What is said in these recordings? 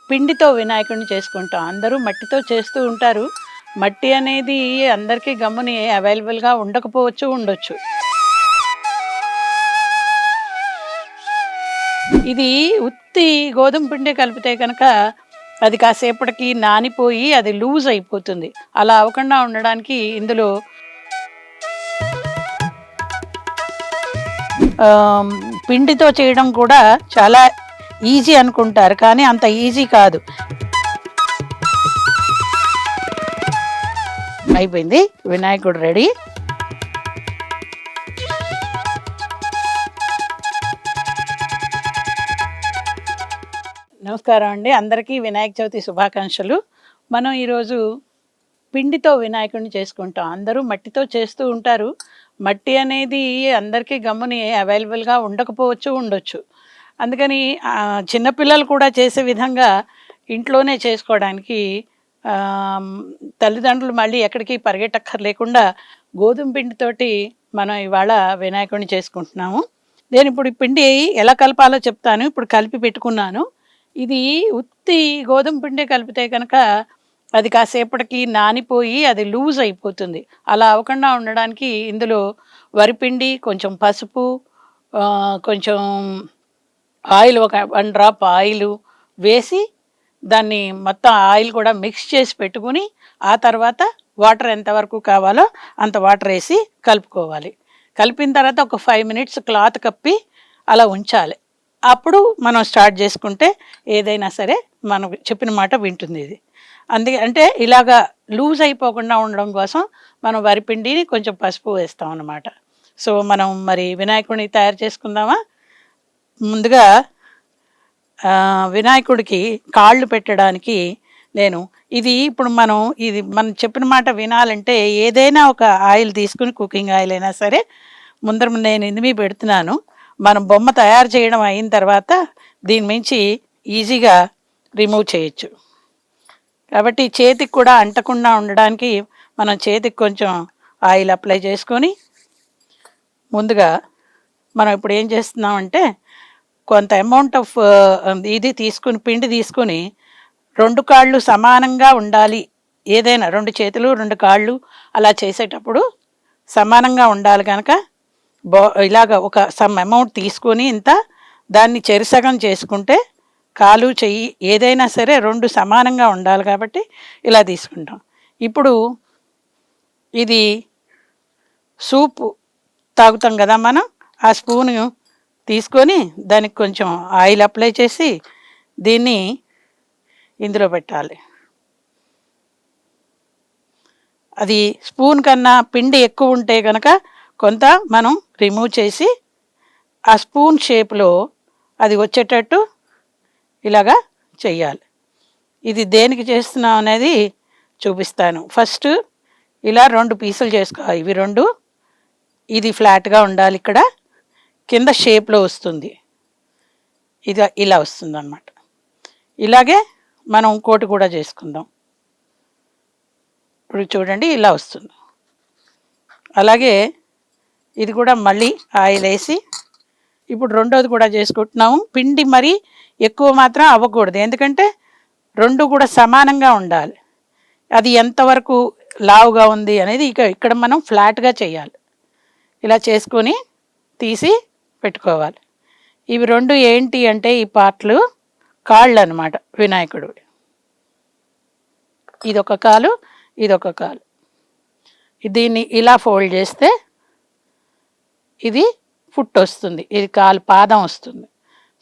పిండితో వినాయకుడిని చేసుకుంటాం. అందరూ మట్టితో చేస్తూ ఉంటారు. మట్టి అనేది అందరికీ గమ్ముని అవైలబుల్‌గా ఉండకపోవచ్చు, ఉండొచ్చు. ఇది ఉత్తి గోధుమ పిండి కలిపితే గనక అది కాసేపటికి నానిపోయి అది లూజ్ అయిపోతుంది. అలా అవ్వకుండా ఉండడానికి ఇందులో ఆహ్, పిండితో చేయడం కూడా చాలా ఈజీ అనుకుంటారు. కానీ అంత ఈజీ కాదు. అయిపోయింది. వినాయకుడు రెడీ. నమస్కారం అండి. అందరికీ వినాయక చవితి శుభాకాంక్షలు. మనం ఈరోజు పిండితో వినాయకుడిని చేసుకుంటాం. అందరూ మట్టితో చేస్తూ ఉంటారు. మట్టి అనేది అందరికీ గమ్ముని అవైలబుల్‌గా ఉండకపోవచ్చు, ఉండొచ్చు. అందుకని చిన్నపిల్లలు కూడా చేసే విధంగా ఇంట్లోనే చేసుకోవడానికి ఆహ్, తల్లిదండ్రులు మళ్ళీ ఎక్కడికి పరిగెట్టక్కర్లేకుండా గోధుమ పిండితోటి మనం ఇవాళ వినాయకుడిని చేసుకుంటున్నాము. నేనిప్పుడు ఈ పిండి ఎలా కలపాలో చెప్తాను. ఇప్పుడు కలిపి పెట్టుకున్నాను. ఇది ఉత్తి గోధుమ పిండి కలిపితే కనుక అది కాసేపటికి నానిపోయి అది లూజ్ అయిపోతుంది. అలా అవ్వకుండా ఉండడానికి ఇందులో వరిపిండి, కొంచెం పసుపు, కొంచెం ఆయిల్, ఒక 1 డ్రాప్ ఆయిలు వేసి దాన్ని మొత్తం ఆయిల్ కూడా మిక్స్ చేసి పెట్టుకుని, ఆ తర్వాత వాటర్ ఎంతవరకు కావాలో అంత వాటర్ వేసి కలుపుకోవాలి. కలిపిన తర్వాత ఒక 5 మినిట్స్ క్లాత్ కప్పి అలా ఉంచాలి. అప్పుడు మనం స్టార్ట్ చేసుకుంటే ఏదైనా సరే మనం చెప్పిన మాట వింటుంది ఇది. అందుకే అంటే ఇలాగా లూజ్ అయిపోకుండా ఉండడం కోసం మనం వరిపిండిని కొంచెం పసుపు వేస్తాం అన్నమాట. సో మనం మరి వినాయకుడిని తయారు చేసుకుందామా? ముందుగా వినాయకుడికి కాళ్ళు పెట్టడానికి నేను ఇప్పుడు మనం చెప్పిన మాట వినాలంటే ఏదైనా ఒక ఆయిల్ తీసుకుని, కుకింగ్ ఆయిల్ అయినా సరే, ముందర నేను ఇందుమీ పెడుతున్నాను. మనం బొమ్మ తయారు చేయడం అయిన తర్వాత దీని మించి ఈజీగా రిమూవ్ చేయొచ్చు. కాబట్టి చేతికి కూడా అంటకుండా ఉండడానికి మనం చేతికి కొంచెం ఆయిల్ అప్లై చేసుకొని, ముందుగా మనం ఇప్పుడు ఏం చేస్తున్నామంటే కొంత అమౌంట్ ఆఫ్ పిండి తీసుకుని 2 కాళ్ళు సమానంగా ఉండాలి. ఏదైనా 2 చేతులు 2 కాళ్ళు అలా చేసేటప్పుడు సమానంగా ఉండాలి కనుక ఇలాగ ఒక సమ్ అమౌంట్ తీసుకొని దాన్ని చెరిసగం చేసుకుంటే కాలు చెయ్యి ఏదైనా సరే 2 సమానంగా ఉండాలి కాబట్టి ఇలా తీసుకుంటాం. ఇప్పుడు ఇది సూపు తాగుతాం కదా మనం, ఆ స్పూను తీసుకొని దానికి కొంచెం ఆయిల్ అప్లై చేసి దీన్ని ఇందులో పెట్టాలి. అది స్పూన్ కన్నా పిండి ఎక్కువ ఉంటే కనుక కొంత మనం రిమూవ్ చేసి ఆ స్పూన్ షేప్లో అది వచ్చేటట్టు ఇలాగా చెయ్యాలి. ఇది దేనికి చేస్తున్నాం అనేది చూపిస్తాను. ఫస్ట్ ఇలా 2 పీసులు చేసుకోవాలి. ఇవి 2, ఇది ఫ్లాట్గా ఉండాలి, ఇక్కడ కింద షేప్లో వస్తుంది, ఇది ఇలా వస్తుంది అన్నమాట. ఇలాగే మనం ఇంకోటి కూడా చేసుకుందాం. ఇప్పుడు చూడండి ఇలా వస్తుంది. అలాగే ఇది కూడా మళ్ళీ ఆయిల్ వేసి ఇప్పుడు రెండోది కూడా చేసుకుంటున్నాము. పిండి మరీ ఎక్కువ మాత్రం అవ్వకూడదు, ఎందుకంటే 2 కూడా సమానంగా ఉండాలి. అది ఎంతవరకు లావుగా ఉంది అనేది ఇక్కడ మనం ఫ్లాట్గా చేయాలి. ఇలా చేసుకొని తీసి పెట్టుకోవాలి. ఇవి 2 ఏంటి అంటే ఈ పార్ట్లు కాళ్ళు అన్నమాట వినాయకుడు. ఇదొక కాలు, ఇదొక కాలు. దీన్ని ఇలా ఫోల్డ్ చేస్తే ఇది ఫుట్ వస్తుంది, ఇది కాలు పాదం వస్తుంది.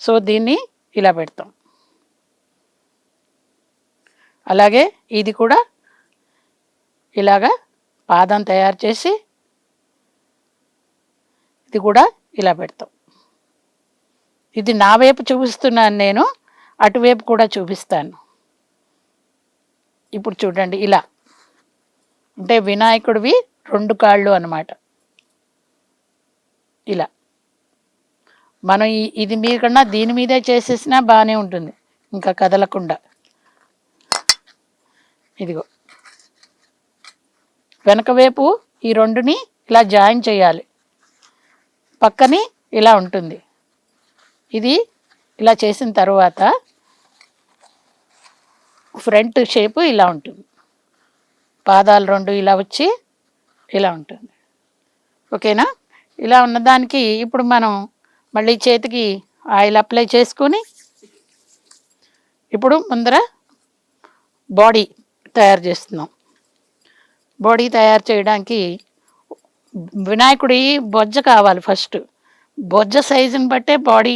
సో దీన్ని ఇలా పెడతాం. అలాగే ఇది కూడా ఇలాగా పాదం తయారు చేసి ఇది కూడా ఇలా పెడతాం. ఇది నా వైపు చూపిస్తున్నాను నేను, అటువైపు కూడా చూపిస్తాను. ఇప్పుడు చూడండి ఇలా, అంటే వినాయకుడివి 2 కాళ్ళు అన్నమాట. ఇలా మనం ఇది మీకన్నా దీని మీదే చేసేసినా బాగానే ఉంటుంది, ఇంకా కదలకుండా. ఇదిగో వెనక వైపు ఈ 2ని ఇలా జాయిన్ చేయాలి. పక్కని ఇలా ఉంటుంది. ఇది ఇలా చేసిన తర్వాత ఫ్రంట్ షేపు ఇలా ఉంటుంది, పాదాలు రెండు ఇలా వచ్చి ఇలా ఉంటుంది. ఓకేనా? ఇలా ఉన్నదానికి ఇప్పుడు మనం మళ్ళీ చేతికి ఆయిల్ అప్లై చేసుకొని ఇప్పుడు ముందర బాడీ తయారు చేస్తున్నాం. బాడీ తయారు చేయడానికి వినాయకుడి బొజ్జ కావాలి. ఫస్ట్ బొజ్జ సైజుని బట్టే బాడీ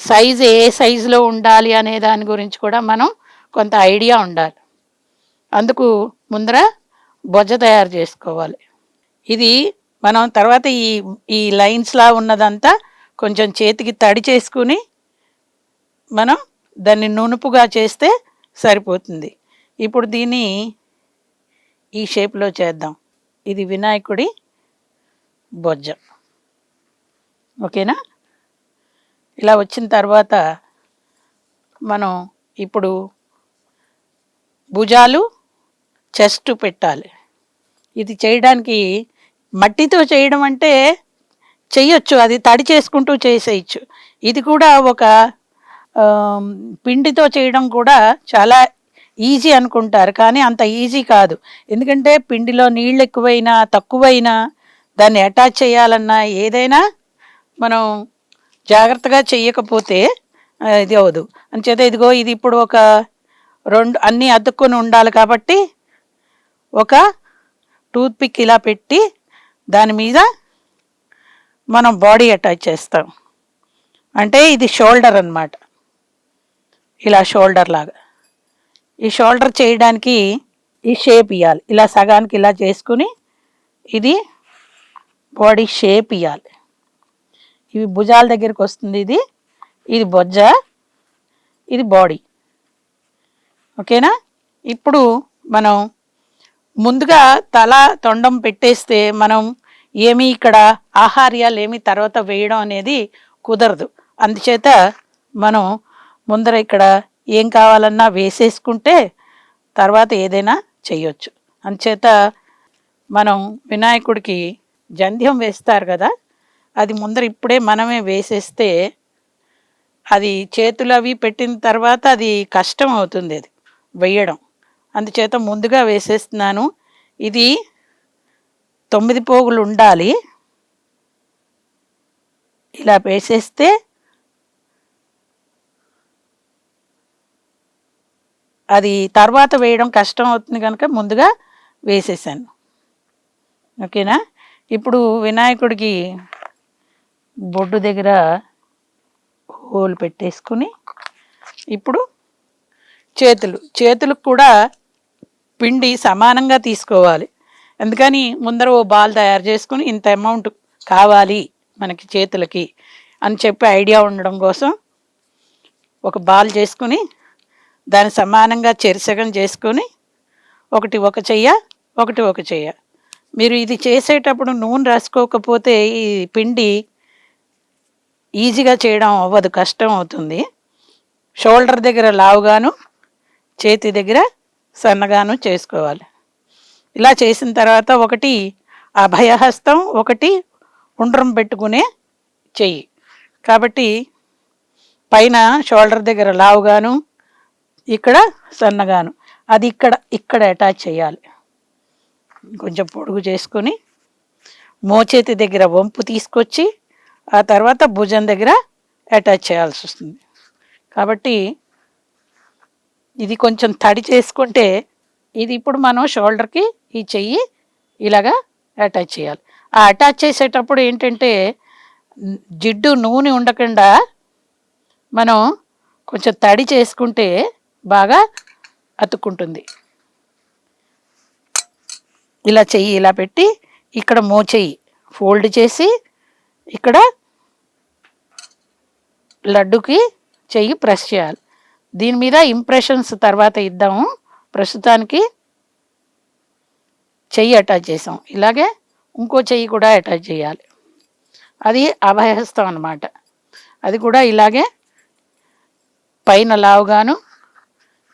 సైజు ఏ సైజులో ఉండాలి అనే దాని గురించి కూడా మనం కొంత ఐడియా ఉండాలి. అందుకు ముందర బొజ్జ తయారు చేసుకోవాలి. ఇది మనం తర్వాత ఈ ఈ లైన్స్లా ఉన్నదంతా కొంచెం చేతికి తడి చేసుకుని మనం దాన్ని నునుపుగా చేస్తే సరిపోతుంది. ఇప్పుడు దీన్ని ఈ షేప్లో చేద్దాం. ఇది వినాయకుడి బొజ్జ. ఓకేనా? ఇలా వచ్చిన తర్వాత మనం ఇప్పుడు భుజాలు చెస్ట్ పెట్టాలి. ఇది చేయడానికి మట్టితో చేయడం అంటే చెయ్యొచ్చు, అది తడి చేసుకుంటూ చేసేయచ్చు. ఇది కూడా ఒక పిండితో చేయడం కూడా చాలా ఈజీ అనుకుంటారు, కానీ అంత ఈజీ కాదు. ఎందుకంటే పిండిలో నీళ్ళు ఎక్కువైనా తక్కువైనా దాన్ని అటాచ్ చేయాలన్నా ఏదైనా మనం జాగ్రత్తగా చెయ్యకపోతే ఇది అవ్వదు. అంచేత ఇదిగో ఇది ఇప్పుడు ఒక రెండు అన్నీ అతుక్కొని ఉండాలి కాబట్టి ఒక టూత్పిక్ ఇలా పెట్టి దాని మీద మనం బాడీ అటాచ్ చేస్తాం. అంటే ఇది షోల్డర్ అన్నమాట. ఇలా షోల్డర్ లాగా ఈ షోల్డర్ చేయడానికి ఈ షేప్ ఇవ్వాలి. ఇలా సగానికి ఇలా చేసుకుని ఇది బాడీ షేప్ ఇవ్వాలి. ఇవి భుజాల దగ్గరికి వస్తుంది. ఇది బొజ్జ, ఇది బాడీ. ఓకేనా? ఇప్పుడు మనం ముందుగా తల తొండం పెట్టేస్తే మనం ఏమీ ఇక్కడ ఆహార్యాలు ఏమీ తర్వాత వేయడం అనేది కుదరదు. అందుచేత మనం ముందర ఇక్కడ ఏం కావాలన్నా వేసేసుకుంటే తర్వాత ఏదైనా చెయ్యొచ్చు. అందుచేత మనం వినాయకుడికి జంధ్యం వేస్తారు కదా, అది ముందర ఇప్పుడే మనమే వేసేస్తే అది చేతులు అవి పెట్టిన తర్వాత అది కష్టం అవుతుంది అది వేయడం. అందుచేత ముందుగా వేసేస్తున్నాను. ఇది 9 పోగులు ఉండాలి. ఇలా వేసేస్తే అది తర్వాత వేయడం కష్టం అవుతుంది కనుక ముందుగా వేసేసాను. ఓకేనా? ఇప్పుడు వినాయకుడికి బొడ్డు దగ్గర హోల్ పెట్టేసుకుని ఇప్పుడు చేతులకు కూడా పిండి సమానంగా తీసుకోవాలి. అందుకని ముందర ఓ బాల్ తయారు చేసుకుని ఇంత అమౌంట్ కావాలి మనకి చేతులకి అని చెప్పి ఐడియా ఉండడం కోసం ఒక బాల్ చేసుకుని దాన్ని సమానంగా చెరిసగం చేసుకొని ఒకటి ఒక చెయ్య ఒకటి ఒక చెయ్య. మీరు ఇది చేసేటప్పుడు నూనె రాసుకోకపోతే ఈ పిండి ఈజీగా చేయడం అవ్వదు, కష్టం అవుతుంది. షోల్డర్ దగ్గర లావుగాను చేతి దగ్గర సన్నగాను చేసుకోవాలి. ఇలా చేసిన తర్వాత ఒకటి అభయహస్తం, ఒకటి ఉండ్రం పెట్టుకునే చెయ్యి. కాబట్టి పైన షోల్డర్ దగ్గర లావుగాను ఇక్కడ సన్నగాను అది ఇక్కడ అటాచ్ చేయాలి. కొంచెం పొడుగు చేసుకొని మోచేతి దగ్గర వంపు తీసుకొచ్చి ఆ తర్వాత భుజం దగ్గర అటాచ్ చేయాల్సి వస్తుంది. కాబట్టి ఇది కొంచెం తడి చేసుకుంటే ఇది ఇప్పుడు మనం షోల్డర్కి ఈ చెయ్యి ఇలాగా అటాచ్ చేయాలి. ఆ అటాచ్ చేసేటప్పుడు ఏంటంటే జిడ్డు నూనె ఉండకుండా మనం కొంచెం తడి చేసుకుంటే బాగా అతుక్కుంటుంది. ఇలా చెయ్యి ఇలా పెట్టి ఇక్కడ మోచెయ్యి ఫోల్డ్ చేసి ఇక్కడ లడ్డుకి చెయ్యి ప్రెస్ చేయాలి. దీని మీద ఇంప్రెషన్స్ తర్వాత ఇద్దాము. ప్రస్తుతానికి చెయ్యి అటాచ్ చేసాం. ఇలాగే ఇంకో చెయ్యి కూడా అటాచ్ చేయాలి. అది అభయహస్తం అన్నమాట. అది కూడా ఇలాగే పైన లావుగాను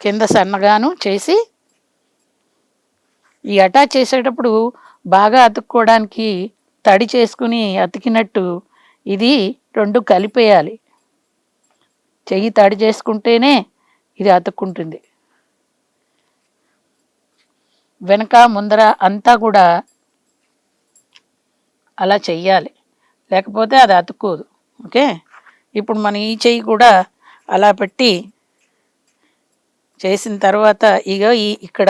కింద సన్నగాను చేసి ఈ అటాచ్ చేసేటప్పుడు బాగా అతుక్కోవడానికి తడి చేసుకుని అతికినట్టు ఇది రెండు కలిపేయాలి. చెయ్యి తడి చేసుకుంటేనే ఇది అతుక్కుంటుంది. వెనక ముందర అంతా కూడా అలా చెయ్యాలి, లేకపోతే అది అతుక్కోదు. ఓకే, ఇప్పుడు మన ఈ చెయ్యి కూడా అలా పెట్టి చేసిన తర్వాత ఇక్కడ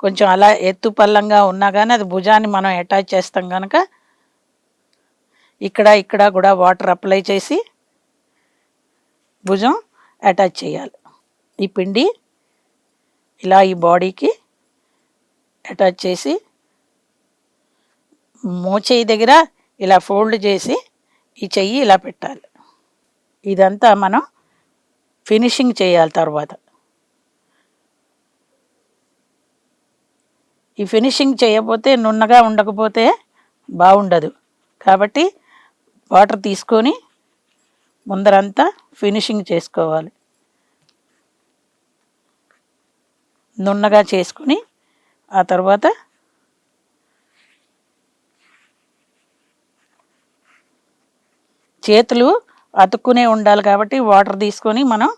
కొంచెం అలా ఎత్తు పల్లంగా ఉన్నా కానీ అది భుజాన్ని మనం అటాచ్ చేస్తాం కనుక ఇక్కడ కూడా వాటర్ అప్లై చేసి భుజం అటాచ్ చేయాలి. ఈ పిండి ఇలా ఈ బాడీకి అటాచ్ చేసి మోచేయి దగ్గర ఇలా ఫోల్డ్ చేసి ఈ చెయ్యి ఇలా పెట్టాలి. ఇదంతా మనం ఫినిషింగ్ చేయాలి. తర్వాత ఈ ఫినిషింగ్ చేయకపోతే నున్నగా ఉండకపోతే బాగుండదు. కాబట్టి వాటర్ తీసుకొని ముందరంతా ఫినిషింగ్ చేసుకోవాలి. నున్నగా చేసుకుని ఆ తర్వాత చేతులు అతుక్కునే ఉండాలి కాబట్టి వాటర్ తీసుకొని మనం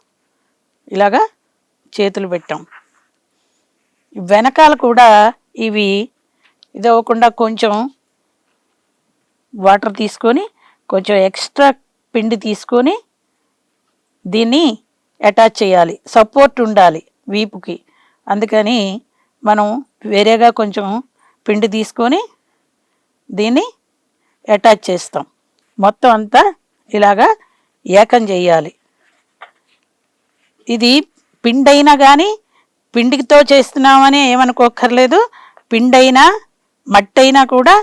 ఇలాగా చేతులు పెట్టాం. వెనకాల కూడా ఇవి ఇదవ్వకుండా కొంచెం వాటర్ తీసుకొని కొంచెం ఎక్స్ట్రా పిండి తీసుకొని దీన్ని అటాచ్ చేయాలి. సపోర్ట్ ఉండాలి వీపుకి, అందుకని మనం వేరేగా కొంచెం పిండి తీసుకొని దీన్ని అటాచ్ చేస్తాం. మొత్తం అంతా ఇలాగా ఏకం చేయాలి. ఇది పిండి అయినా కానీ పిండితో చేస్తున్నామని ఏమనుకోక్కర్లేదు. పిండి అయినా మట్టి అయినా కూడా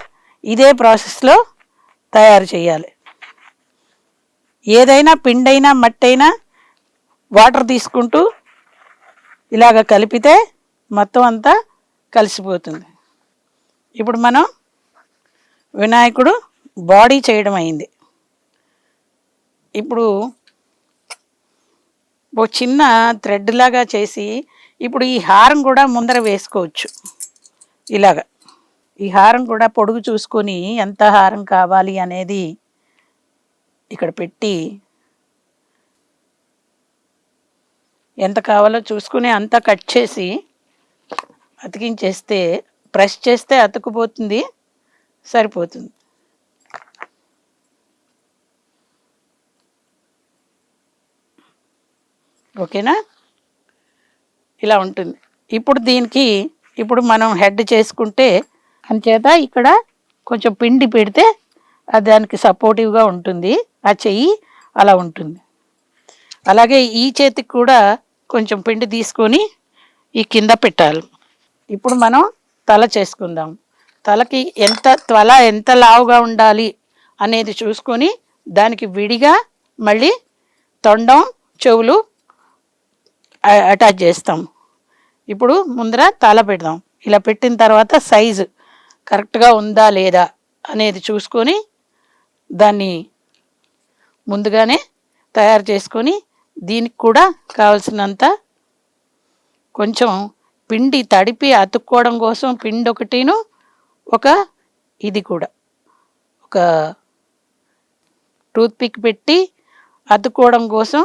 ఇదే ప్రాసెస్లో తయారు చేయాలి. ఏదైనా పిండి అయినా మట్టి అయినా వాటర్ తీసుకుంటూ ఇలాగ కలిపితే మొత్తం అంతా కలిసిపోతుంది. ఇప్పుడు మనం వినాయకుడు బాడీ చేయడం అయింది. ఇప్పుడు ఓ చిన్న థ్రెడ్ లాగా చేసి ఇప్పుడు ఈ హారం కూడా ముందర వేసుకోవచ్చు. ఇలాగా ఈ హారం కూడా పొడుగు చూసుకొని ఎంత హారం కావాలి అనేది ఇక్కడ పెట్టి ఎంత కావాలో చూసుకుని అంతా కట్ చేసి అతికించేస్తే ప్రెస్ చేస్తే అతుక్కుపోతుంది, సరిపోతుంది. ఓకేనా, ఇలా ఉంటుంది. ఇప్పుడు దీనికి మనం హెడ్ చేసుకుంటే అంచేత ఇక్కడ కొంచెం పిండి పెడితే అది దానికి సపోర్టివ్గా ఉంటుంది. ఆ చెయ్యి అలా ఉంటుంది. అలాగే ఈ చేతికి కూడా కొంచెం పిండి తీసుకొని ఈ కింద పెట్టాలి. ఇప్పుడు మనం తల చేసుకుందాం. తలకి ఎంత లావుగా ఉండాలి అనేది చూసుకొని దానికి విడిగా మళ్ళీ తొండం చెవులు అటాచ్ చేస్తాం. ఇప్పుడు ముందర తల పెడదాం. ఇలా పెట్టిన తర్వాత సైజు కరెక్ట్గా ఉందా లేదా అనేది చూసుకొని దాన్ని ముందుగానే తయారు చేసుకొని దీనికి కూడా కావలసినంత కొంచెం పిండి తడిపి అతుక్కోవడం కోసం పిండి ఒకటిను ఇది కూడా ఒక టూత్పిక్ పెట్టి అతుక్కోవడం కోసం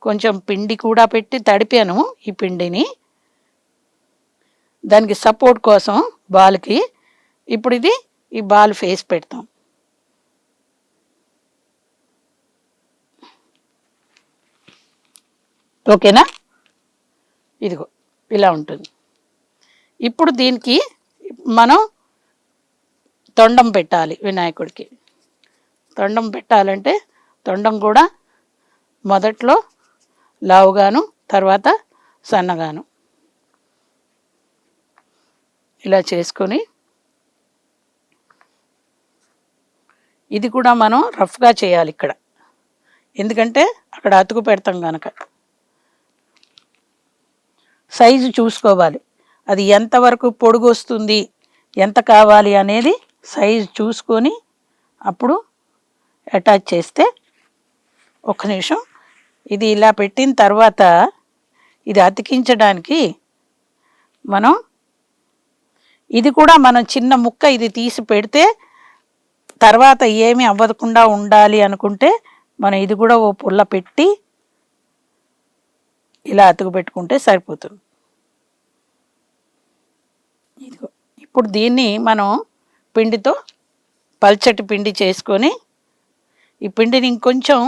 కొంచెం పిండి కూడా పెట్టి తడిపాను. ఈ పిండిని దానికి సపోర్ట్ కోసం బాల్కి. ఇప్పుడు ఈ బాల్ ఫేస్ పెడతాం. ఓకేనా, ఇదిగో ఇలా ఉంటుంది. ఇప్పుడు దీనికి మనం తొండం పెట్టాలి. వినాయకుడికి తొండం పెట్టాలంటే తొండం కూడా మొదట్లో లావుగాను తర్వాత సన్నగాను ఇలా చేసుకొని ఇది కూడా మనం రఫ్గా చేయాలి ఇక్కడ, ఎందుకంటే అక్కడ అతుకు పెడతాం కనుక. సైజు చూసుకోవాలి, అది ఎంతవరకు పొడుగు వస్తుంది ఎంత కావాలి అనేది సైజు చూసుకొని అప్పుడు అటాచ్ చేస్తే. ఒక్క నిమిషం, ఇది ఇలా పెట్టిన తర్వాత ఇది అతికించడానికి ఇది కూడా మనం చిన్న ముక్క ఇది తీసి పెడితే తర్వాత ఏమి అవ్వకుండా ఉండాలి అనుకుంటే మనం ఇది కూడా ఓ పుల్ల పెట్టి ఇలా అతుకు పెట్టుకుంటే సరిపోతుంది. ఇదిగో ఇప్పుడు దీన్ని మనం పిండితో పల్చటి పిండి చేసుకొని ఈ పిండిని ఇంకొంచెం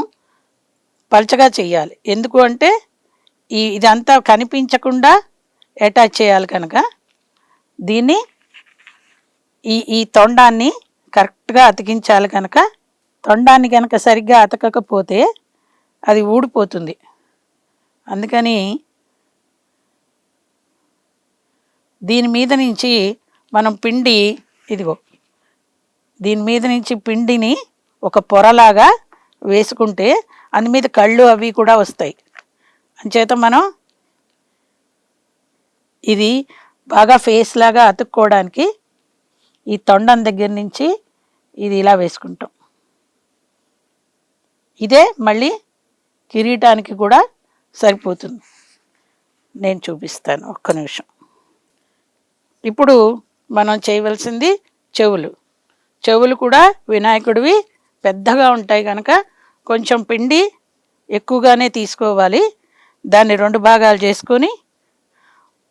పల్చగా చేయాలి. ఎందుకు అంటే ఇదంతా కనిపించకుండా అటాచ్ చేయాలి కనుక దీన్ని ఈ తొండాన్ని కరెక్ట్గా అతికించాలి కనుక తొండాన్ని కనుక సరిగ్గా అతకకపోతే అది ఊడిపోతుంది. అందుకని దీని మీద నుంచి మనం పిండి ఇదిగో దీని మీద నుంచి పిండిని ఒక పొరలాగా వేసుకుంటే అందు మీద కళ్ళు అవి కూడా వస్తాయి. అంచేత మనం ఇది బాగా ఫేస్ లాగా అతుక్కోవడానికి ఈ తొండం దగ్గర నుంచి ఇది ఇలా వేసుకుంటాం. ఇదే మళ్ళీ కిరీటానికి కూడా సరిపోతుంది. నేను చూపిస్తాను, ఒక్క నిమిషం. ఇప్పుడు మనం చేయవలసింది చెవులు కూడా వినాయకుడివి పెద్దగా ఉంటాయి కనుక కొంచెం పిండి ఎక్కువగానే తీసుకోవాలి. దాన్ని 2 భాగాలు చేసుకొని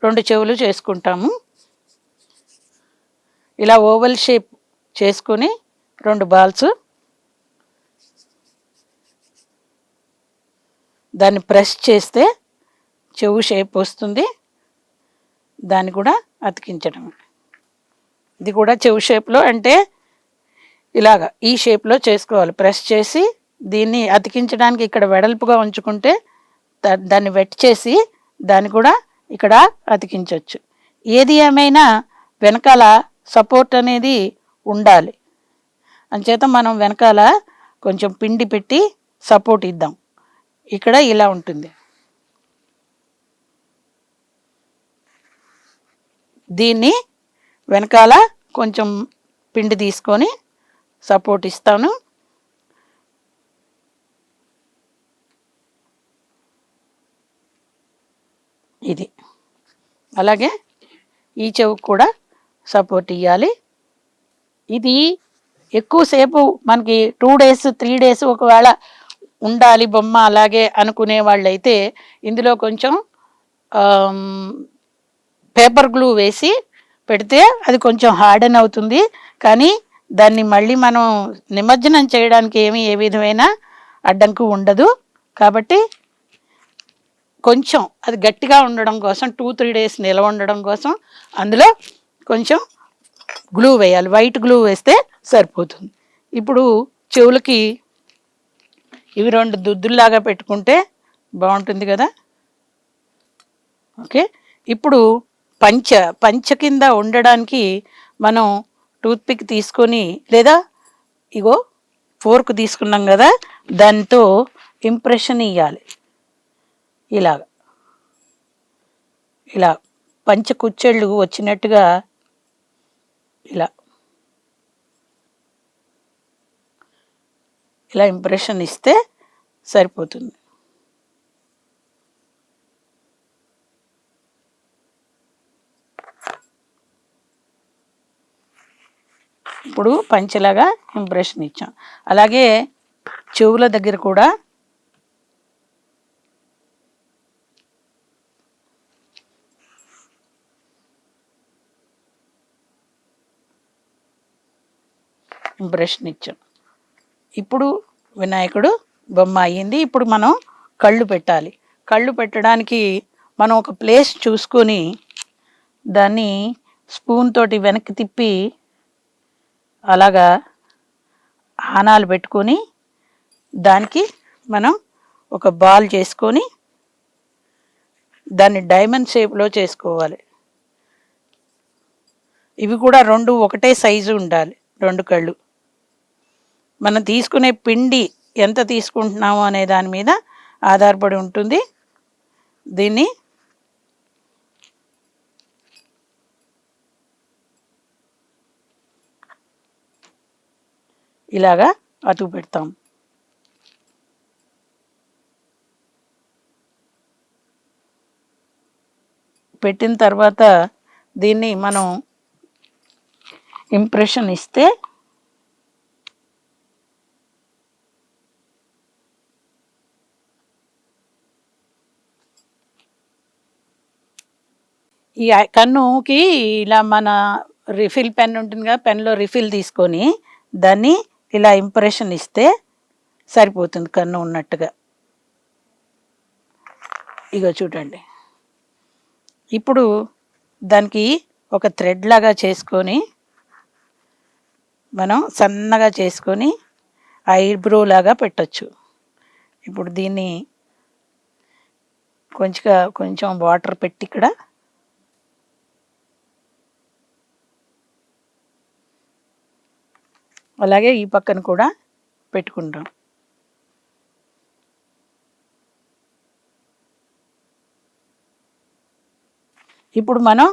2 చెవులు చేసుకుంటాము. ఇలా ఓవల్ షేప్ చేసుకొని 2 బాల్స్ దాన్ని ప్రెస్ చేస్తే చెవు షేప్ వస్తుంది. దాన్ని కూడా అతికించడం. ఇది కూడా చెవు షేప్లో అంటే ఇలాగా ఈ షేప్లో చేసుకోవాలి. ప్రెస్ చేసి దీన్ని అతికించడానికి ఇక్కడ వెడల్పుగా ఉంచుకుంటే దాన్ని వెట్ చేసి దాన్ని కూడా ఇక్కడ అతికించవచ్చు. ఏది ఏమైనా వెనకాల సపోర్ట్ అనేది ఉండాలి. అంచేత మనం వెనకాల కొంచెం పిండి పెట్టి సపోర్ట్ ఇద్దాం. ఇక్కడ ఇలా ఉంటుంది. దీన్ని వెనకాల కొంచెం పిండి తీసుకొని సపోర్ట్ ఇస్తాను. ఇది అలాగే ఈ చెవుకు కూడా సపోర్ట్ ఇవ్వాలి. ఇది ఎక్కువసేపు మనకి 2 days 3 days ఒకవేళ ఉండాలి బొమ్మ అలాగే అనుకునే వాళ్ళైతే ఇందులో కొంచెం పేపర్ గ్లూ వేసి పెడితే అది కొంచెం హార్డెన్ అవుతుంది. కానీ దాన్ని మళ్ళీ మనం నిమజ్జనం చేయడానికి ఏ విధమైన అడ్డంకు ఉండదు. కాబట్టి కొంచెం అది గట్టిగా ఉండడం కోసం 2-3 days నిలవ ఉండడం కోసం అందులో కొంచెం గ్లూ వేయాలి. వైట్ గ్లూ వేస్తే సరిపోతుంది. ఇప్పుడు చెవులకి ఇవి 2 దుద్దుల్లాగా పెట్టుకుంటే బాగుంటుంది కదా. ఓకే, ఇప్పుడు పంచ కింద ఉండడానికి మనం టూత్పిక్ తీసుకొని లేదా ఇగో ఫోర్క్ తీసుకున్నాం కదా దాంతో ఇంప్రెషన్ ఇవ్వాలి. ఇలా పంచ కుచ్చెళ్ళు వచ్చినట్టుగా ఇలా ఇంప్రెషన్ ఇస్తే సరిపోతుంది. ఇప్పుడు పంచలాగా ఇంప్రెషన్ ఇచ్చాం. అలాగే చెవుల దగ్గర కూడా ఇంప్రెషన్ ఇచ్చాం. ఇప్పుడు వినాయకుడు బొమ్మ అయ్యింది. ఇప్పుడు మనం కళ్ళు పెట్టాలి. కళ్ళు పెట్టడానికి మనం ఒక ప్లేస్ చూసుకొని దాన్ని స్పూన్ తోటి వెనక్కి తిప్పి అలాగా ఆనాలు పెట్టుకొని దానికి మనం ఒక బాల్ చేసుకొని దాన్ని డైమండ్ షేప్లో చేసుకోవాలి. ఇవి కూడా 2 ఒకటే సైజు ఉండాలి. 2 కళ్ళు మనం తీసుకునే పిండి ఎంత తీసుకుంటున్నామో అనే దాని మీద ఆధారపడి ఉంటుంది. దీన్ని ఇలాగా అతుకు పెడతాం. పెట్టిన తర్వాత దీన్ని మనం ఇంప్రెషన్ ఇస్తే ఈ కన్నుకి ఇలా మన రిఫిల్ పెన్ ఉంటుంది కదా, పెన్లో రిఫిల్ తీసుకొని దాన్ని ఇలా ఇంప్రెషన్ ఇస్తే సరిపోతుంది కన్ను ఉన్నట్టుగా. ఇగో చూడండి. ఇప్పుడు దానికి ఒక థ్రెడ్ లాగా చేసుకొని మనం సన్నగా చేసుకొని ఐబ్రో లాగా పెట్టచ్చు. ఇప్పుడు దీన్ని కొంచెం వాటర్ పెట్టి ఇక్కడ అలాగే ఈ పక్కన కూడా పెట్టుకుంటాం. ఇప్పుడు మనం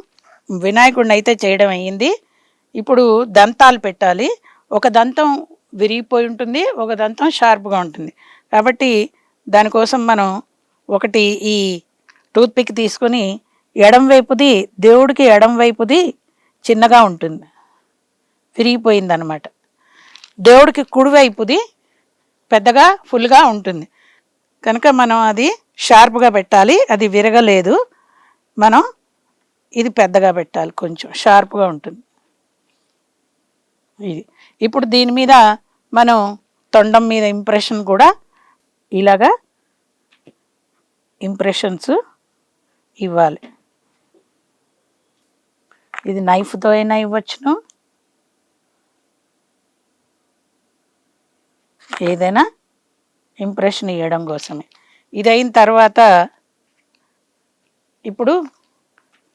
వినాయకుడిని అయితే చేయడం అయ్యింది. ఇప్పుడు దంతాలు పెట్టాలి. ఒక దంతం విరిగిపోయి ఉంటుంది, ఒక దంతం షార్ప్గా ఉంటుంది. కాబట్టి దానికోసం మనం ఒకటి ఈ టూత్పిక్ తీసుకొని ఎడం వైపుది, దేవుడికి ఎడం వైపుది చిన్నగా ఉంటుంది, విరిగిపోయింది అనమాట. దేవుడికి కుడివైపుది పెద్దగా ఫుల్గా ఉంటుంది కనుక మనం అది షార్ప్గా పెట్టాలి. అది విరగలేదు, మనం ఇది పెద్దగా పెట్టాలి, కొంచెం షార్ప్గా ఉంటుంది ఇది. ఇప్పుడు దీని మీద మనం తొండం మీద ఇంప్రెషన్ కూడా ఇలాగా ఇంప్రెషన్స్ ఇవ్వాలి. ఇది నైఫ్తో అయినా ఇవ్వచ్చును, ఏదైనా ఇంప్రెషన్ ఇవ్వడం కోసమే. ఇది అయిన తర్వాత ఇప్పుడు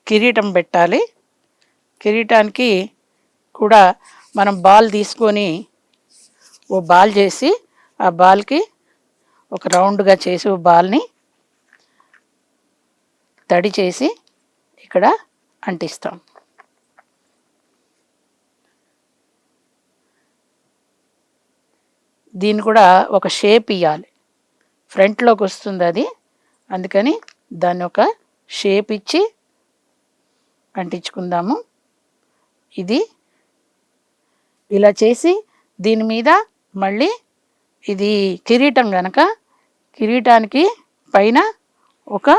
కిరీటం పెట్టాలి. కిరీటానికి కూడా మనం బాల్ తీసుకొని ఓ బాల్ చేసి ఆ బాల్కి ఒక రౌండ్గా చేసి ఓ బాల్ని తడి చేసి ఇక్కడ అంటిస్తాం. దీన్ని కూడా ఒక షేప్ ఇవ్వాలి, ఫ్రంట్లోకి వస్తుంది అది, అందుకని దాన్ని ఒక షేప్ ఇచ్చి అంటించుకుందాము. ఇది ఇలా చేసి దీని మీద మళ్ళీ ఇది కిరీటం కనుక కిరీటానికి పైన ఒక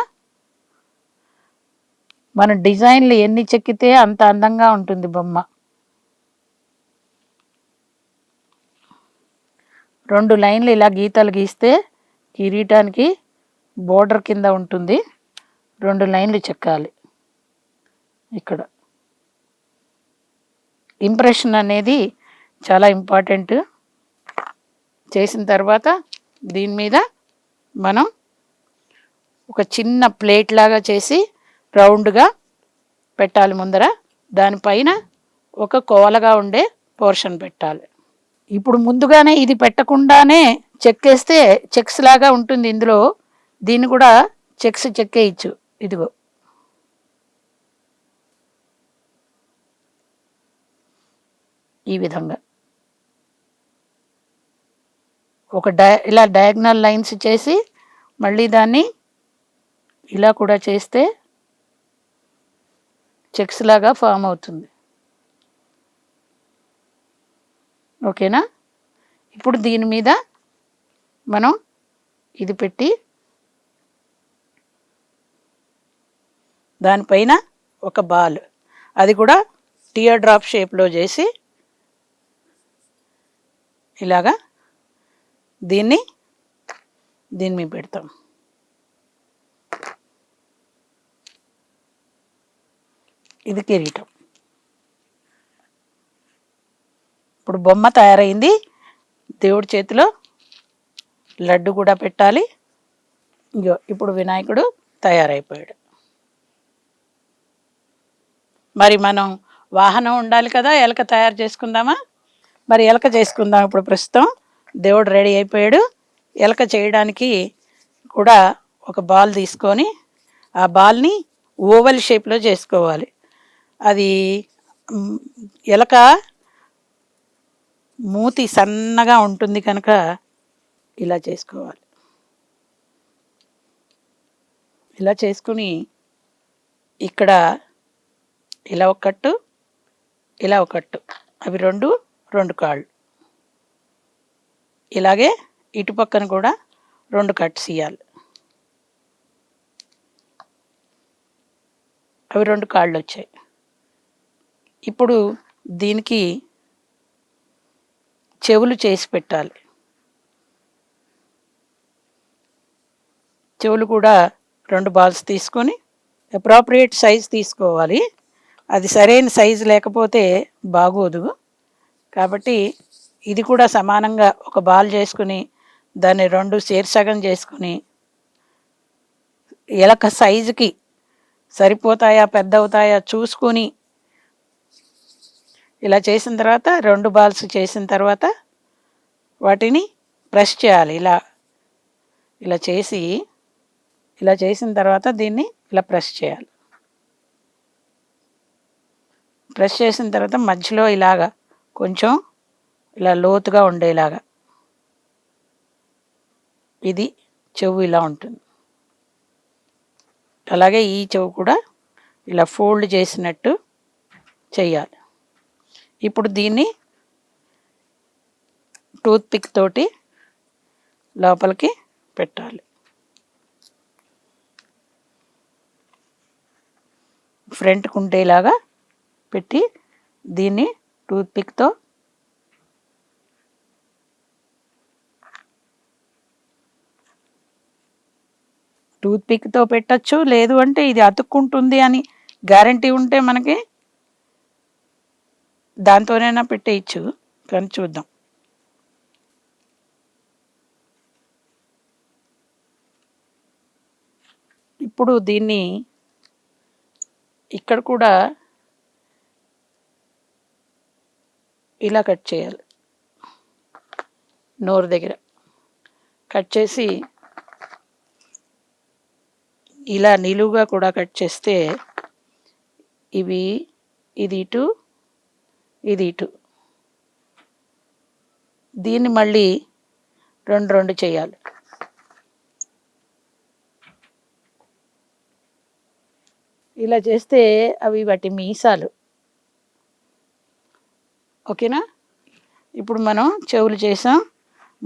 మన డిజైన్లు ఎన్ని చెక్కితే అంత అందంగా ఉంటుంది బొమ్మ. 2 లైన్లు ఇలా గీతలు గీస్తే కిరీటానికి బోర్డర్ కింద ఉంటుంది. 2 లైన్లు చెక్కాలి. ఇక్కడ ఇంప్రెషన్ అనేది చాలా ఇంపార్టెంట్. చేసిన తర్వాత దీని మీద మనం ఒక చిన్న ప్లేట్ లాగా చేసి రౌండ్గా పెట్టాలి ముందర. దానిపైన ఒక కోలగా ఉండే పోర్షన్ పెట్టాలి. ఇప్పుడు ముందుగానే ఇది పెట్టకుండానే చెక్కేస్తే చెక్స్ లాగా ఉంటుంది ఇందులో. దీన్ని కూడా చెక్స్ చెక్కేయచ్చు. ఇదిగో ఈ విధంగా ఒక ఇలా డయాగ్నల్ లైన్స్ చేసి మళ్ళీ దాన్ని ఇలా కూడా చేస్తే చెక్స్ లాగా ఫామ్ అవుతుంది. ఓకేనా? ఇప్పుడు దీని మీద మనం ఇది పెట్టి దానిపైన ఒక బాల్, అది కూడా టియర్ డ్రాప్ షేప్లో చేసి ఇలాగా దీన్ని దీని మీద పెడతాం. ఇది కిరీటం. ఇప్పుడు బొమ్మ తయారైంది. దేవుడి చేతిలో లడ్డు కూడా పెట్టాలి. ఇగో ఇప్పుడు వినాయకుడు తయారైపోయాడు. మరి మనం వాహనం ఉండాలి కదా, ఎలక తయారు చేసుకుందామా? మరి ఎలక చేసుకుందాం. ఇప్పుడు ప్రస్తుతం దేవుడు రెడీ అయిపోయాడు. ఎలక చేయడానికి కూడా ఒక బాల్ తీసుకొని ఆ బాల్ని ఓవల్ షేప్లో చేసుకోవాలి. అది ఎలక మూతి సన్నగా ఉంటుంది కనుక ఇలా చేసుకోవాలి. ఇలా చేసుకుని ఇక్కడ ఇలా ఒక కట్టు, ఇలా ఒక కట్టు, అవి రెండు కాళ్ళు. ఇలాగే ఇటు పక్కన కూడా 2 కట్స్ ఇవ్వాలి. అవి 2 కాళ్ళు వచ్చాయి. ఇప్పుడు దీనికి చెవులు చేసి పెట్టాలి. చెవులు కూడా 2 బాల్స్ తీసుకొని అప్రాప్రియేట్ సైజ్ తీసుకోవాలి. అది సరైన సైజు లేకపోతే బాగోదు. కాబట్టి ఇది కూడా సమానంగా ఒక బాల్ చేసుకుని దాన్ని 2 సగం చేసుకుని ఎలక సైజుకి సరిపోతాయా పెద్ద అవుతాయా చూసుకొని ఇలా చేసిన తర్వాత 2 బాల్స్ చేసిన తర్వాత వాటిని ప్రెస్ చేయాలి. ఇలా చేసిన తర్వాత దీన్ని ఇలా ప్రెస్ చేయాలి. ప్రెస్ చేసిన తర్వాత మధ్యలో ఇలాగా కొంచెం ఇలా లోతుగా ఉండేలాగా ఇది చెవు ఇలా ఉంటుంది. అలాగే ఈ చెవు కూడా ఇలా ఫోల్డ్ చేసినట్టు చెయ్యాలి. ఇప్పుడు దీన్ని టూత్పిక్ తోటి లోపలికి పెట్టాలి. ఫ్రంట్కి ఉండేలాగా పెట్టి దీన్ని టూత్పిక్తో పెట్టచ్చు. లేదు అంటే ఇది అతుక్కుంటుంది అని గ్యారంటీ ఉంటే మనకి దాంతోనైనా పెట్టేయచ్చు. కానీ చూద్దాం. ఇప్పుడు దీన్ని ఇక్కడ కూడా ఇలా కట్ చేయాలి. నోరు దగ్గర కట్ చేసి ఇలా నిలువుగా కూడా కట్ చేస్తే ఇది ఇటు ఇది ఇటు దీన్ని మళ్ళీ 2 చేయాలి. ఇలా చేస్తే అవి వాటి మీసాలు. ఓకేనా? ఇప్పుడు మనం చెవులు చేసాం,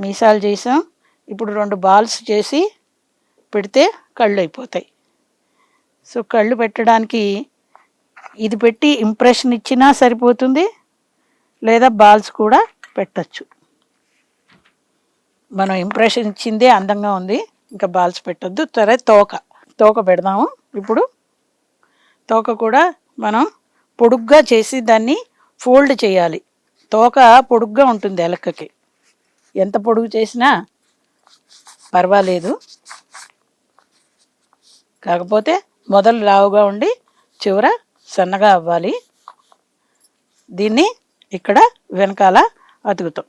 మీసాలు చేసాం. ఇప్పుడు 2 బాల్స్ చేసి పెడితే కళ్ళు అయిపోతాయి. సో కళ్ళు పెట్టడానికి ఇది పెట్టి ఇంప్రెషన్ ఇచ్చినా సరిపోతుంది, లేదా బాల్స్ కూడా పెట్టచ్చు. మనం ఇంప్రెషన్ ఇచ్చిందే అందంగా ఉంది, ఇంకా బాల్స్ పెట్టద్దు. సరే, తోక పెడదాము. ఇప్పుడు తోక కూడా మనం పొడుగ్గా చేసి దాన్ని ఫోల్డ్ చేయాలి. తోక పొడుగ్గా ఉంటుంది ఎలక్కకి, ఎంత పొడుగు చేసినా పర్వాలేదు. కాకపోతే మొదలు లావుగా ఉండి చివర సన్నగా అవ్వాలి. దీన్ని ఇక్కడ వెనకాల అతుకుతాం.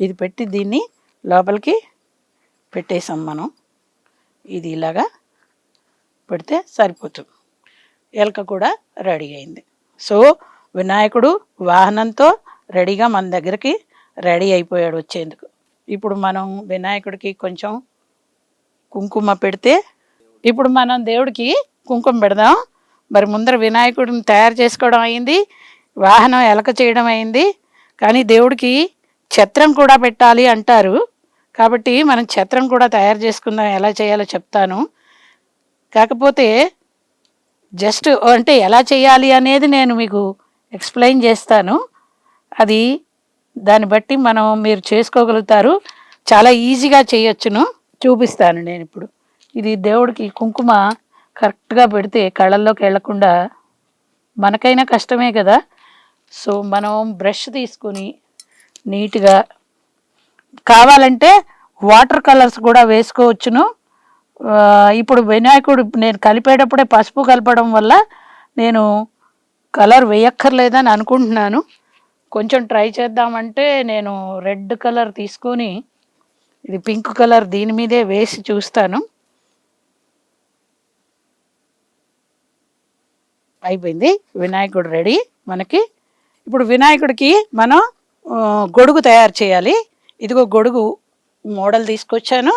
ఇది పెట్టి దీన్ని లోపలికి పెట్టేసాం మనం. ఇది ఇలాగా పెడితే సరిపోతుంది. ఎలక కూడా రెడీ అయింది. సో వినాయకుడు వాహనంతో రెడీగా మన దగ్గరికి రెడీ అయిపోయాడు వచ్చేందుకు. ఇప్పుడు మనం వినాయకుడికి కొంచెం కుంకుమ పెడితే, ఇప్పుడు మనం దేవుడికి కుంకుమ పెడదాం. మరి ముందర వినాయకుడిని తయారు చేసుకోవడం అయింది, వాహనం ఎలక చేయడం అయింది. కానీ దేవుడికి ఛత్రం కూడా పెట్టాలి అంటారు. కాబట్టి మనం ఛత్రం కూడా తయారు చేసుకుందాం. ఎలా చేయాలో చెప్తాను. కాకపోతే జస్ట్ అంటే ఎలా చేయాలి అనేది నేను మీకు ఎక్స్ప్లెయిన్ చేస్తాను. అది దాన్ని బట్టి మీరు చేసుకోగలుగుతారు. చాలా ఈజీగా చేయొచ్చును. చూపిస్తాను నేను ఇప్పుడు. ఇది దేవుడికి కుంకుమ కరెక్ట్గా పెడితే కళ్ళల్లోకి వెళ్లకుండా మనకైనా కష్టమే కదా. సో మనం బ్రష్ తీసుకుని నీట్గా, కావాలంటే వాటర్ కలర్స్ కూడా వేసుకోవచ్చును. ఇప్పుడు వినాయకుడు నేను కలిపేటప్పుడే పసుపు కలపడం వల్ల నేను కలర్ వేయక్కర్లేదని అనుకుంటున్నాను. కొంచెం ట్రై చేద్దామంటే నేను రెడ్ కలర్ తీసుకొని ఇది పింక్ కలర్ దీని మీదే వేసి చూస్తాను. అయిపోయింది. వినాయకుడు రెడీ మనకి. ఇప్పుడు వినాయకుడికి మనం గొడుగు తయారు చేయాలి. ఇదిగో గొడుగు మోడల్ తీసుకొచ్చాను.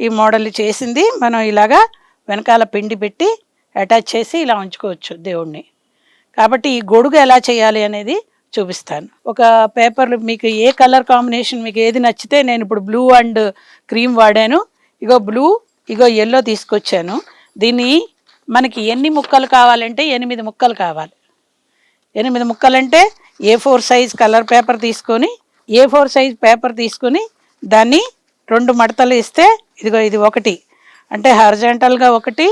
ఈ మోడల్ చేసింది మనం ఇలాగా వెనకాల పిండి పెట్టి అటాచ్ చేసి ఇలా ఉంచుకోవచ్చు దేవుణ్ణి. కాబట్టి ఈ గొడుగు ఎలా చేయాలి అనేది చూపిస్తాను. ఒక పేపర్లు మీకు ఏ కలర్ కాంబినేషన్ మీకు ఏది నచ్చితే, నేను ఇప్పుడు బ్లూ అండ్ క్రీమ్ వాడాను. ఇగో బ్లూ, ఇగో ఎల్లో తీసుకొచ్చాను. దీన్ని మనకి ఎన్ని ముక్కలు కావాలంటే 8 ముక్కలు కావాలి. 8 ముక్కలంటే A4 సైజ్ కలర్ పేపర్ తీసుకొని A4 సైజ్ పేపర్ తీసుకొని దాన్ని 2 మడతలు ఇస్తే ఇదిగో ఇది ఒకటి అంటే హారిజాంటల్గా ఒకటి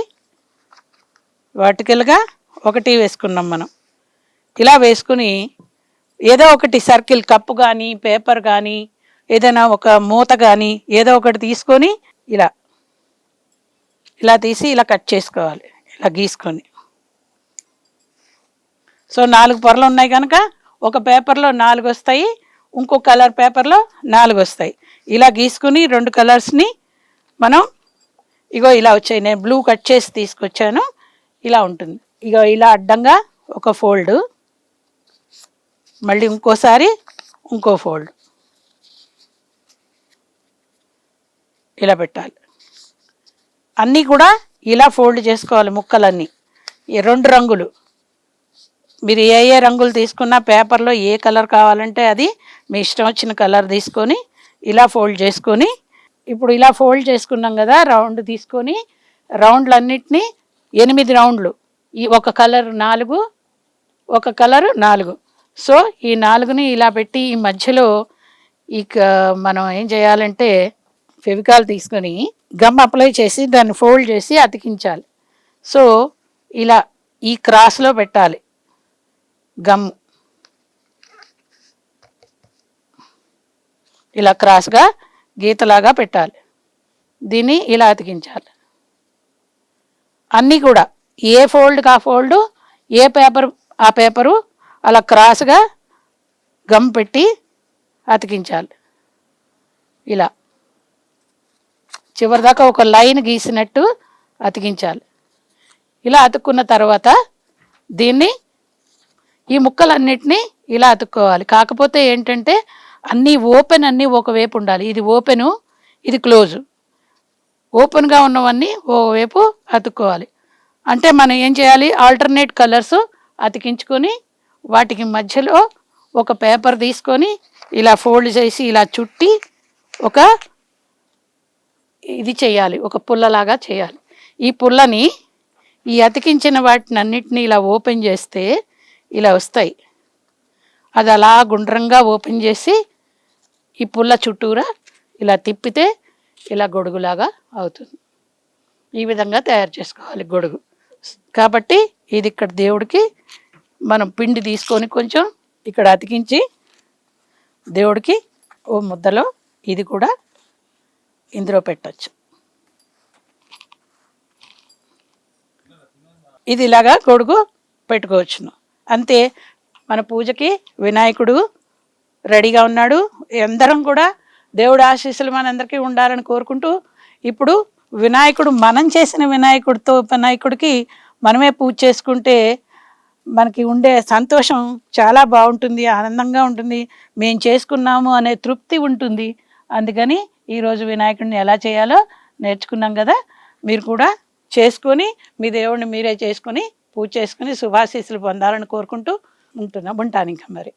వర్టికల్గా ఒకటి వేసుకున్నాం మనం. ఇలా వేసుకుని ఏదో ఒకటి సర్కిల్ కప్పు కానీ పేపర్ కానీ ఏదైనా ఒక మూత కానీ ఏదో ఒకటి తీసుకొని ఇలా తీసి ఇలా కట్ చేసుకోవాలి. ఇలా గీసుకొని సో 4 పొరలు ఉన్నాయి కనుక ఒక పేపర్లో 4 వస్తాయి, ఇంకో కలర్ పేపర్లో 4 వస్తాయి. ఇలా గీసుకుని 2 కలర్స్ని మనం ఇగో ఇలా వచ్చాయి. నేను బ్లూ కట్ చేసి తీసుకొచ్చాను. ఇలా ఉంటుంది. ఇగో ఇలా అడ్డంగా ఒక ఫోల్డ్, మళ్ళీ ఇంకోసారి ఇంకో ఫోల్డ్ ఇలా పెట్టాలి. అన్నీ కూడా ఇలా ఫోల్డ్ చేసుకోవాలి ముక్కలన్నీ. ఈ 2 రంగులు మీరు ఏ రంగులు తీసుకున్నా పేపర్లో ఏ కలర్ కావాలంటే అది మీ ఇష్టం వచ్చిన కలర్ తీసుకొని ఇలా ఫోల్డ్ చేసుకొని ఇప్పుడు ఇలా ఫోల్డ్ చేసుకున్నాం కదా, రౌండ్ తీసుకొని రౌండ్లన్నిటినీ 8 రౌండ్లు, ఈ ఒక కలర్ 4 ఒక కలర్ 4. సో ఈ 4ని ఇలా పెట్టి ఈ మధ్యలో ఇక మనం ఏం చేయాలంటే ఫెవికాల్ తీసుకొని గమ్ అప్లై చేసి దాన్ని ఫోల్డ్ చేసి అతికించాలి. సో ఇలా ఈ క్రాస్లో పెట్టాలి గమ్, ఇలా క్రాస్గా గీతలాగా పెట్టాలి. దీన్ని ఇలా అతికించాలి. అన్నీ కూడా ఏ ఫోల్డ్కి ఆ ఫోల్డు, ఏ పేపర్ ఆ పేపరు అలా క్రాస్గా గమ్ పెట్టి అతికించాలి. ఇలా చివరిదాకా ఒక లైన్ గీసినట్టు అతికించాలి. ఇలా అతుక్కున్న తర్వాత దీన్ని ఈ ముక్కలన్నిటినీ ఇలా అతుక్కోవాలి. కాకపోతే ఏంటంటే అన్నీ ఓపెన్, అన్నీ ఒకవైపు ఉండాలి. ఇది ఓపెను, ఇది క్లోజు. ఓపెన్గా ఉన్నవన్నీ ఓవైపు అతుక్కోవాలి. అంటే మనం ఏం చేయాలి, ఆల్టర్నేట్ కలర్స్ అతికించుకొని వాటికి మధ్యలో ఒక పేపర్ తీసుకొని ఇలా ఫోల్డ్ చేసి ఇలా చుట్టి ఒక ఇది చేయాలి, ఒక పుల్లలాగా చేయాలి. ఈ పుల్లని ఈ అతికించిన వాటిని అన్నిటినీ ఇలా ఓపెన్ చేస్తే ఇలా వస్తాయి. అది అలా గుండ్రంగా ఓపెన్ చేసి ఈ పుల్ల చుట్టూరా ఇలా తిప్పితే ఇలా గొడుగులాగా అవుతుంది. ఈ విధంగా తయారు చేసుకోవాలి గొడుగు. కాబట్టి ఇది ఇక్కడ దేవుడికి మనం పిండి తీసుకొని కొంచెం ఇక్కడ అతికించి దేవుడికి ఓ ముద్దలో ఇది కూడా ఇందులో పెట్టచ్చు. ఇది ఇలాగా గొడుగు పెట్టుకోవచ్చును. అంతే, మన పూజకి వినాయకుడు రెడీగా ఉన్నాడు. అందరం కూడా దేవుడు ఆశీస్సులు మనందరికీ ఉండాలని కోరుకుంటూ ఇప్పుడు వినాయకుడు మనం చేసిన వినాయకుడికి మనమే పూజ చేసుకుంటే మనకి ఉండే సంతోషం చాలా బాగుంటుంది, ఆనందంగా ఉంటుంది. మేము చేసుకున్నాము అనే తృప్తి ఉంటుంది. అందుకని ఈరోజు వినాయకుడిని ఎలా చేయాలో నేర్చుకున్నాం కదా, మీరు కూడా చేసుకొని మీ దేవుడిని మీరే చేసుకొని పూజ చేసుకుని శుభాశీస్సులు పొందాలని కోరుకుంటూ ఉంటాను. ఇంకా మరి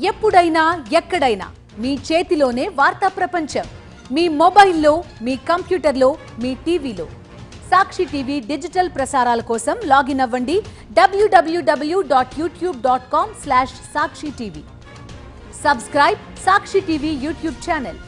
ఎప్పుడైనా ఎక్కడైనా మీ చేతిలోనే వార్తా ప్రపంచం. మీ మొబైల్లో, మీ కంప్యూటర్లో, మీ టీవీలో. సాక్షి టీవీ డిజిటల్ ప్రసారాల కోసం లాగిన్ అవ్వండి www.youtube.com/సాక్షి టీవీ. సబ్స్క్రైబ్ సాక్షి టీవీ యూట్యూబ్ ఛానల్.